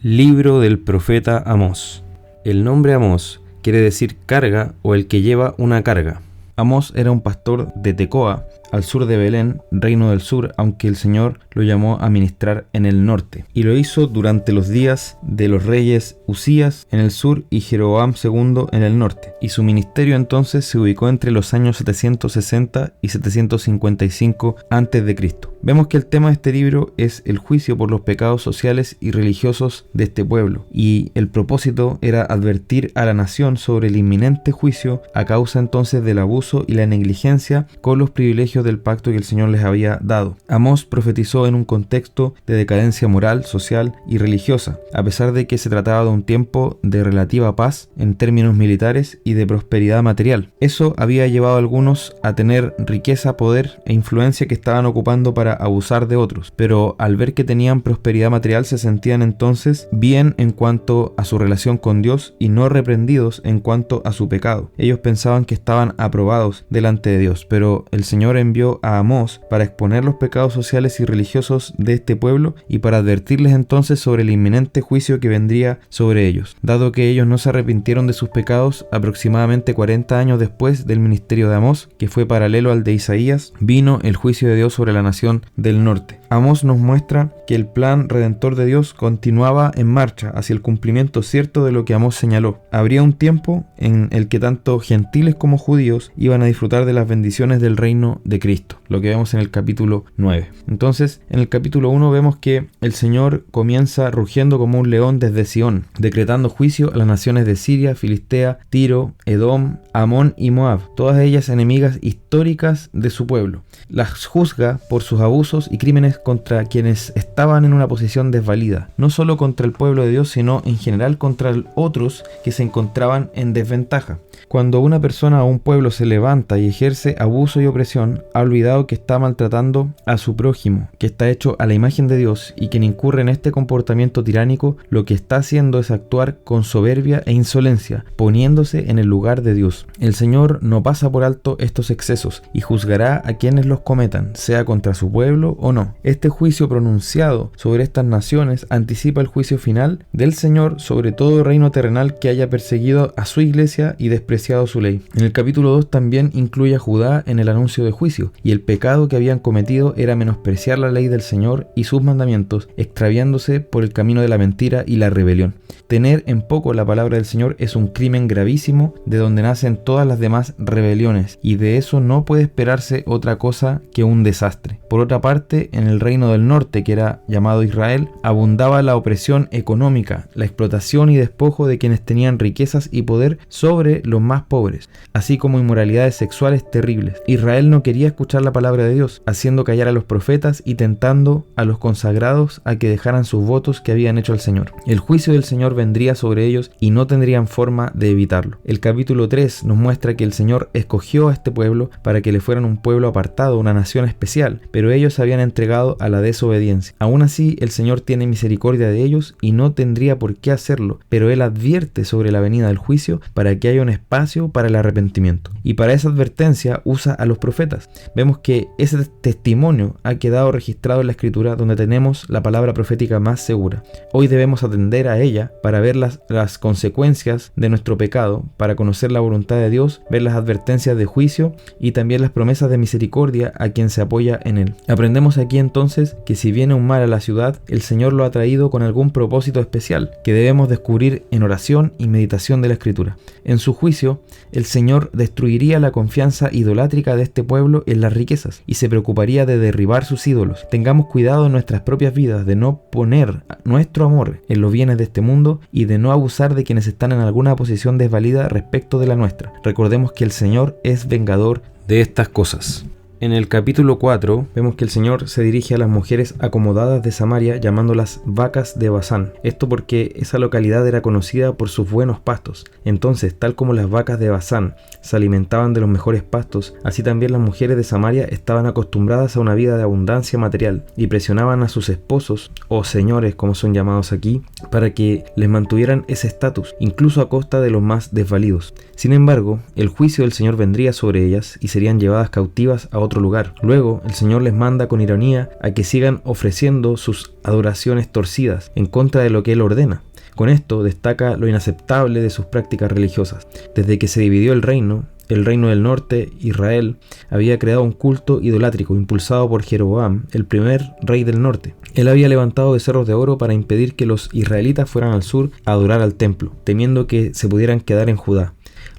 Libro del profeta Amós. El nombre Amós quiere decir carga o el que lleva una carga. Amós era un pastor de Tecoa, al sur de Belén, reino del sur, aunque el Señor lo llamó a ministrar en el norte. Y lo hizo durante los días de los reyes Usías en el sur y Jeroboam II en el norte. Y su ministerio entonces se ubicó entre los años 760 y 755 a.C. Vemos que el tema de este libro es el juicio por los pecados sociales y religiosos de este pueblo. Y el propósito era advertir a la nación sobre el inminente juicio a causa entonces del abuso y la negligencia con los privilegios del pacto que el Señor les había dado. Amós profetizó en un contexto de decadencia moral, social y religiosa, a pesar de que se trataba de un tiempo de relativa paz en términos militares y de prosperidad material. Eso había llevado a algunos a tener riqueza, poder e influencia que estaban ocupando para abusar de otros, pero al ver que tenían prosperidad material se sentían entonces bien en cuanto a su relación con Dios y no reprendidos en cuanto a su pecado. Ellos pensaban que estaban aprobados delante de Dios, pero el Señor envió a Amós para exponer los pecados sociales y religiosos de este pueblo y para advertirles entonces sobre el inminente juicio que vendría sobre ellos, dado que ellos no se arrepintieron de sus pecados. Aproximadamente 40 años después del ministerio de Amós, que fue paralelo al de Isaías, vino el juicio de Dios sobre la nación del norte. Amós nos muestra que el plan redentor de Dios continuaba en marcha hacia el cumplimiento cierto de lo que Amós señaló. Habría un tiempo en el que tanto gentiles como judíos iban a disfrutar de las bendiciones del reino de Cristo, lo que vemos en el capítulo 9. Entonces, en el capítulo 1 vemos que el Señor comienza rugiendo como un león desde Sión, decretando juicio a las naciones de Siria, Filistea, Tiro, Edom, Amón y Moab, todas ellas enemigas históricas de su pueblo. Las juzga por sus abusos y crímenes contra quienes estaban en una posición desvalida, no solo contra el pueblo de Dios, sino en general contra otros que se encontraban en desventaja. Cuando una persona o un pueblo se levanta y ejerce abuso y opresión, ha olvidado que está maltratando a su prójimo, que está hecho a la imagen de Dios, y quien incurre en este comportamiento tiránico lo que está haciendo es actuar con soberbia e insolencia, poniéndose en el lugar de Dios. El Señor no pasa por alto estos excesos y juzgará a quienes los cometan, sea contra su pueblo o no. Este juicio pronunciado sobre estas naciones anticipa el juicio final del Señor sobre todo reino terrenal que haya perseguido a su iglesia y despreciado su ley. En el capítulo 2 también incluye a Judá en el anuncio de juicio, y el pecado que habían cometido era menospreciar la ley del Señor y sus mandamientos, extraviándose por el camino de la mentira y la rebelión. Tener en poco la palabra del Señor es un crimen gravísimo de donde nacen todas las demás rebeliones, y de eso no puede esperarse otra cosa que un desastre. Por otra parte, en el reino del norte, que era llamado Israel, abundaba la opresión económica, la explotación y despojo de quienes tenían riquezas y poder sobre los más pobres, así como inmoralidades sexuales terribles. Israel no quería escuchar la palabra de Dios, haciendo callar a los profetas y tentando a los consagrados a que dejaran sus votos que habían hecho al Señor. El juicio del Señor vendría sobre ellos y no tendrían forma de evitarlo. El capítulo 3 nos muestra que el Señor escogió a este pueblo para que le fueran un pueblo apartado, una nación especial, pero ellos se habían entregado a la desobediencia. Aún así, el Señor tiene misericordia de ellos y no tendría por qué hacerlo, pero Él advierte sobre la venida del juicio para que haya un espacio para el arrepentimiento. Y para esa advertencia usa a los profetas. Vemos que ese testimonio ha quedado registrado en la Escritura, donde tenemos la palabra profética más segura. Hoy debemos atender a ella para ver las consecuencias de nuestro pecado, para conocer la voluntad de Dios, ver las advertencias de juicio y también las promesas de misericordia a quien se apoya en Él. Aprendemos aquí entonces que si viene un mal a la ciudad, el Señor lo ha traído con algún propósito especial, que debemos descubrir en oración y meditación de la Escritura. En su juicio, el Señor destruiría la confianza idolátrica de este pueblo en las riquezas y se preocuparía de derribar sus ídolos. Tengamos cuidado en nuestras propias vidas de no poner nuestro amor en los bienes de este mundo y de no abusar de quienes están en alguna posición desvalida respecto de la nuestra. Recordemos que el Señor es vengador de estas cosas. En el capítulo 4 vemos que el Señor se dirige a las mujeres acomodadas de Samaria llamándolas vacas de Basán. Esto porque esa localidad era conocida por sus buenos pastos. Entonces, tal como las vacas de Basán se alimentaban de los mejores pastos, así también las mujeres de Samaria estaban acostumbradas a una vida de abundancia material y presionaban a sus esposos, o señores como son llamados aquí, para que les mantuvieran ese estatus, incluso a costa de los más desvalidos. Sin embargo, el juicio del Señor vendría sobre ellas y serían llevadas cautivas a otro otro lugar. Luego, el Señor les manda con ironía a que sigan ofreciendo sus adoraciones torcidas en contra de lo que Él ordena. Con esto destaca lo inaceptable de sus prácticas religiosas. Desde que se dividió el reino del norte, Israel, había creado un culto idolátrico impulsado por Jeroboam, el primer rey del norte. Él había levantado becerros de oro para impedir que los israelitas fueran al sur a adorar al templo, temiendo que se pudieran quedar en Judá.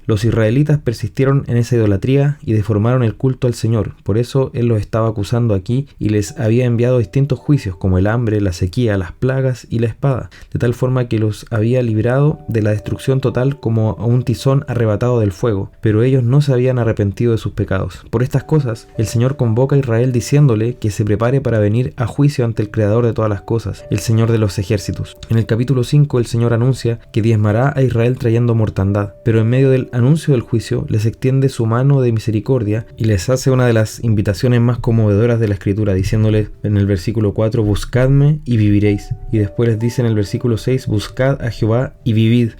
Los israelitas persistieron en esa idolatría y deformaron el culto al Señor. Por eso Él los estaba acusando aquí y les había enviado distintos juicios, como el hambre, la sequía, las plagas y la espada, de tal forma que los había librado de la destrucción total como a un tizón arrebatado del fuego. Pero ellos no se habían arrepentido de sus pecados. Por estas cosas, el Señor convoca a Israel diciéndole que se prepare para venir a juicio ante el Creador de todas las cosas, el Señor de los ejércitos. En el capítulo 5, el Señor anuncia que diezmará a Israel trayendo mortandad, pero en medio del anuncio del juicio les extiende su mano de misericordia y les hace una de las invitaciones más conmovedoras de la Escritura, diciéndoles en el versículo 4, buscadme y viviréis. Y después les dice en el versículo 6, buscad a Jehová y vivid.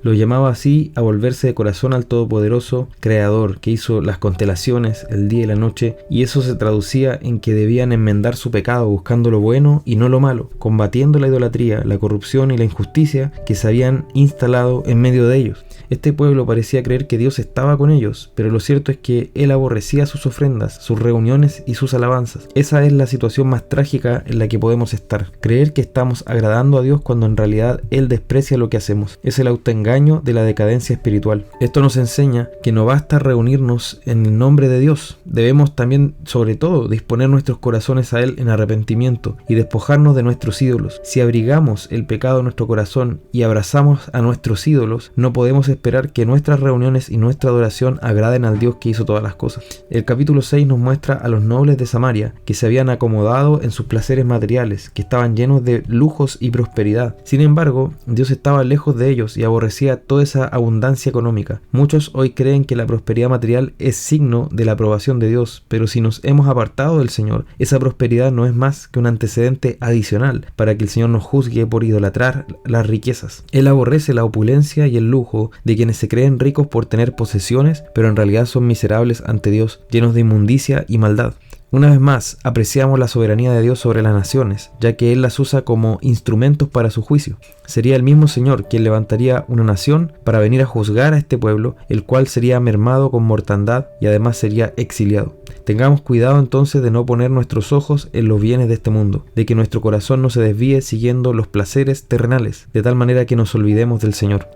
Lo llamaba así a volverse de corazón al Todopoderoso Creador, que hizo las constelaciones, el día y la noche, y eso se traducía en que debían enmendar su pecado buscando lo bueno y no lo malo, combatiendo la idolatría, la corrupción y la injusticia que se habían instalado en medio de ellos. Este pueblo parecía creer que Dios estaba con ellos, pero lo cierto es que Él aborrecía sus ofrendas, sus reuniones y sus alabanzas. Esa es la situación más trágica en la que podemos estar. Creer que estamos agradando a Dios cuando en realidad Él desprecia lo que hacemos. Es el autoengaño de la decadencia espiritual. Esto nos enseña que no basta reunirnos en el nombre de Dios. Debemos también, sobre todo, disponer nuestros corazones a Él en arrepentimiento y despojarnos de nuestros ídolos. Si abrigamos el pecado en nuestro corazón y abrazamos a nuestros ídolos, no podemos esperar que nuestras reuniones y nuestra adoración agraden al Dios que hizo todas las cosas. El capítulo 6 nos muestra a los nobles de Samaria que se habían acomodado en sus placeres materiales, que estaban llenos de lujos y prosperidad. Sin embargo, Dios estaba lejos de ellos y aborrecía toda esa abundancia económica. Muchos hoy creen que la prosperidad material es signo de la aprobación de Dios, pero si nos hemos apartado del Señor, esa prosperidad no es más que un antecedente adicional para que el Señor nos juzgue por idolatrar las riquezas. Él aborrece la opulencia y el lujo de quienes se creen ricos por tener posesiones, pero en realidad son miserables ante Dios, llenos de inmundicia y maldad. Una vez más, apreciamos la soberanía de Dios sobre las naciones, ya que Él las usa como instrumentos para su juicio. Sería el mismo Señor quien levantaría una nación para venir a juzgar a este pueblo, el cual sería mermado con mortandad y además sería exiliado. Tengamos cuidado entonces de no poner nuestros ojos en los bienes de este mundo, de que nuestro corazón no se desvíe siguiendo los placeres terrenales, de tal manera que nos olvidemos del Señor.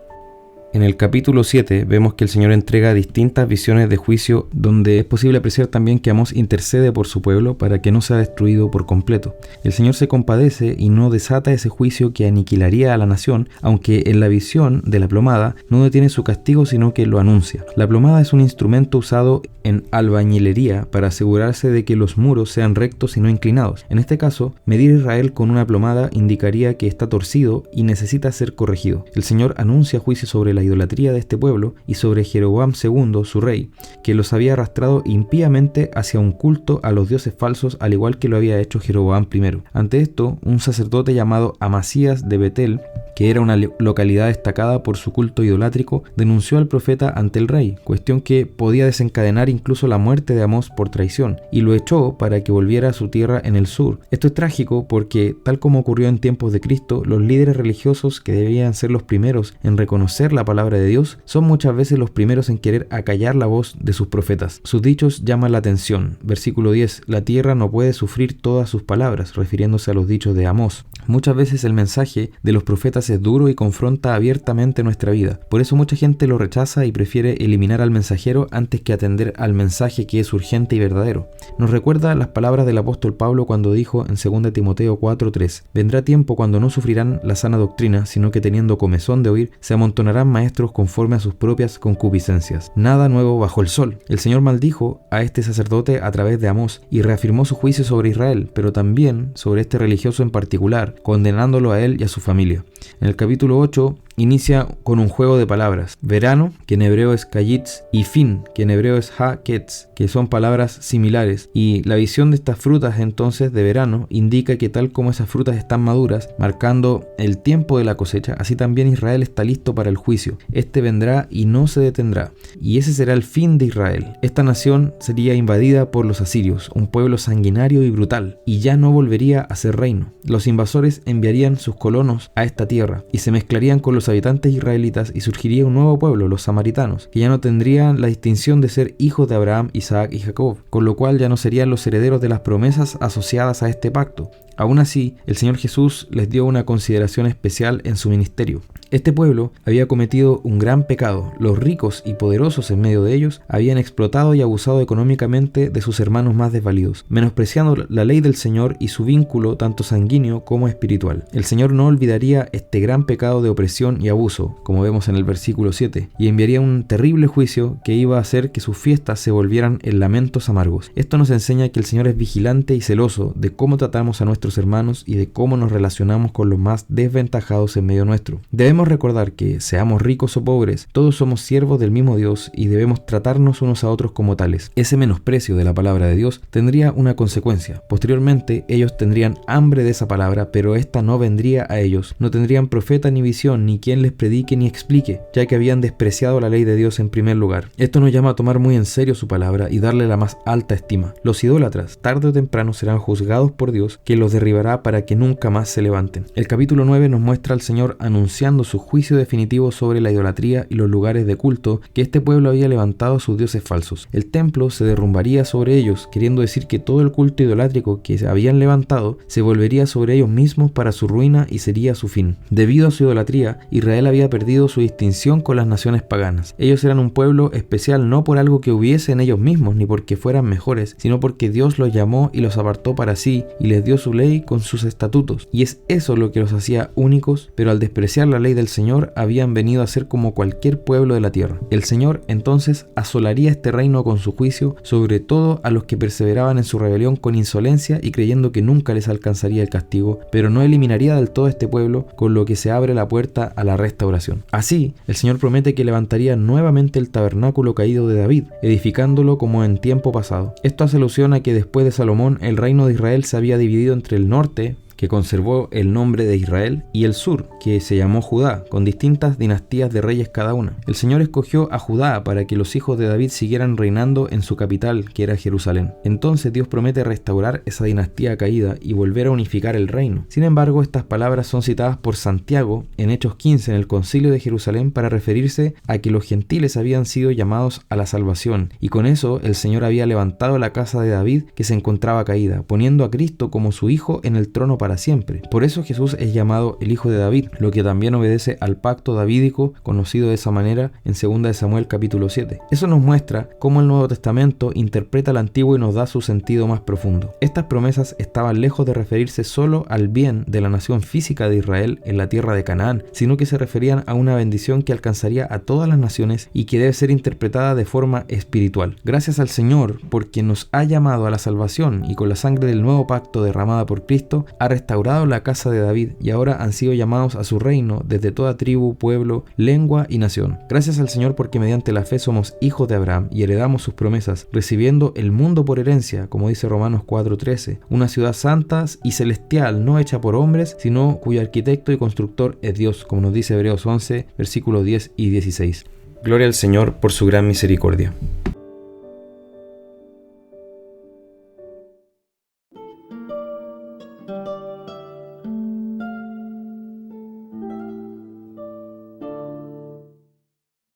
En el capítulo 7 vemos que el Señor entrega distintas visiones de juicio, donde es posible apreciar también que Amós intercede por su pueblo para que no sea destruido por completo. El Señor se compadece y no desata ese juicio que aniquilaría a la nación, aunque en la visión de la plomada no detiene su castigo, sino que lo anuncia. La plomada es un instrumento usado en albañilería para asegurarse de que los muros sean rectos y no inclinados. En este caso, medir a Israel con una plomada indicaría que está torcido y necesita ser corregido. El Señor anuncia juicio sobre la idolatría de este pueblo y sobre Jeroboam II, su rey, que los había arrastrado impíamente hacia un culto a los dioses falsos, al igual que lo había hecho Jeroboam I. Ante esto, un sacerdote llamado Amasías de Betel, que era una localidad destacada por su culto idolátrico, denunció al profeta ante el rey, cuestión que podía desencadenar incluso la muerte de Amós por traición, y lo echó para que volviera a su tierra en el sur. Esto es trágico porque, tal como ocurrió en tiempos de Cristo, los líderes religiosos, que debían ser los primeros en reconocer la palabra de Dios, son muchas veces los primeros en querer acallar la voz de sus profetas. Sus dichos llaman la atención. Versículo 10: la tierra no puede sufrir todas sus palabras, refiriéndose a los dichos de Amós. Muchas veces el mensaje de los profetas es duro y confronta abiertamente nuestra vida. Por eso mucha gente lo rechaza y prefiere eliminar al mensajero antes que atender al mensaje que es urgente y verdadero. Nos recuerda las palabras del apóstol Pablo cuando dijo en 2 Timoteo 4:3: vendrá tiempo cuando no sufrirán la sana doctrina, sino que teniendo comezón de oír, se amontonarán maestros conforme a sus propias concupiscencias. Nada nuevo bajo el sol. El Señor maldijo a este sacerdote a través de Amós y reafirmó su juicio sobre Israel, pero también sobre este religioso en particular, condenándolo a él y a su familia. En el capítulo 8, inicia con un juego de palabras. Verano, que en hebreo es kayitz, y fin, que en hebreo es ha-ketz, que son palabras similares. Y la visión de estas frutas entonces de verano indica que tal como esas frutas están maduras, marcando el tiempo de la cosecha, así también Israel está listo para el juicio. Este vendrá y no se detendrá. Y ese será el fin de Israel. Esta nación sería invadida por los asirios, un pueblo sanguinario y brutal, y ya no volvería a ser reino. Los invasores enviarían sus colonos a esta tierra y se mezclarían con los habitantes israelitas y surgiría un nuevo pueblo, los samaritanos, que ya no tendrían la distinción de ser hijos de Abraham, Isaac y Jacob, con lo cual ya no serían los herederos de las promesas asociadas a este pacto. Aún así, el Señor Jesús les dio una consideración especial en su ministerio. Este pueblo había cometido un gran pecado. Los ricos y poderosos en medio de ellos habían explotado y abusado económicamente de sus hermanos más desvalidos, menospreciando la ley del Señor y su vínculo tanto sanguíneo como espiritual. El Señor no olvidaría este gran pecado de opresión y abuso, como vemos en el versículo 7, y enviaría un terrible juicio que iba a hacer que sus fiestas se volvieran en lamentos amargos. Esto nos enseña que el Señor es vigilante y celoso de cómo tratamos a nuestros hermanos y de cómo nos relacionamos con los más desventajados en medio nuestro. Debemos recordar que, seamos ricos o pobres, todos somos siervos del mismo Dios y debemos tratarnos unos a otros como tales. Ese menosprecio de la palabra de Dios tendría una consecuencia. Posteriormente, ellos tendrían hambre de esa palabra, pero esta no vendría a ellos. No tendrían profeta ni visión, ni quien les predique ni explique, ya que habían despreciado la ley de Dios en primer lugar. Esto nos llama a tomar muy en serio su palabra y darle la más alta estima. Los idólatras, tarde o temprano, serán juzgados por Dios, que los derribará para que nunca más se levanten. El capítulo 9 nos muestra al Señor anunciando su juicio definitivo sobre la idolatría y los lugares de culto que este pueblo había levantado a sus dioses falsos. El templo se derrumbaría sobre ellos, queriendo decir que todo el culto idolátrico que se habían levantado se volvería sobre ellos mismos para su ruina y sería su fin. Debido a su idolatría, Israel había perdido su distinción con las naciones paganas. Ellos eran un pueblo especial no por algo que hubiese en ellos mismos ni porque fueran mejores, sino porque Dios los llamó y los apartó para sí y les dio su ley con sus estatutos. Y es eso lo que los hacía únicos, pero al despreciar la ley del Señor habían venido a ser como cualquier pueblo de la tierra. El Señor entonces asolaría este reino con su juicio, sobre todo a los que perseveraban en su rebelión con insolencia y creyendo que nunca les alcanzaría el castigo, pero no eliminaría del todo este pueblo, con lo que se abre la puerta a la restauración. Así, el Señor promete que levantaría nuevamente el tabernáculo caído de David, edificándolo como en tiempo pasado. Esto hace alusión a que después de Salomón el reino de Israel se había dividido entre el norte, que conservó el nombre de Israel, y el sur, que se llamó Judá, con distintas dinastías de reyes cada una. El Señor escogió a Judá para que los hijos de David siguieran reinando en su capital, que era Jerusalén. Entonces Dios promete restaurar esa dinastía caída y volver a unificar el reino. Sin embargo, estas palabras son citadas por Santiago en Hechos 15 en el Concilio de Jerusalén para referirse a que los gentiles habían sido llamados a la salvación, y con eso el Señor había levantado la casa de David que se encontraba caída, poniendo a Cristo como su hijo en el trono para siempre. Por eso Jesús es llamado el Hijo de David, lo que también obedece al pacto davídico, conocido de esa manera en 2 de Samuel capítulo 7. Eso nos muestra cómo el Nuevo Testamento interpreta el Antiguo y nos da su sentido más profundo. Estas promesas estaban lejos de referirse solo al bien de la nación física de Israel en la tierra de Canaán, sino que se referían a una bendición que alcanzaría a todas las naciones y que debe ser interpretada de forma espiritual. Gracias al Señor, por quien nos ha llamado a la salvación y con la sangre del nuevo pacto derramada por Cristo, ha restaurado la casa de David y ahora han sido llamados a su reino desde toda tribu, pueblo, lengua y nación. Gracias al Señor porque mediante la fe somos hijos de Abraham y heredamos sus promesas, recibiendo el mundo por herencia, como dice Romanos 4:13, una ciudad santa y celestial, no hecha por hombres, sino cuyo arquitecto y constructor es Dios, como nos dice Hebreos 11, versículos 10 y 16. Gloria al Señor por su gran misericordia.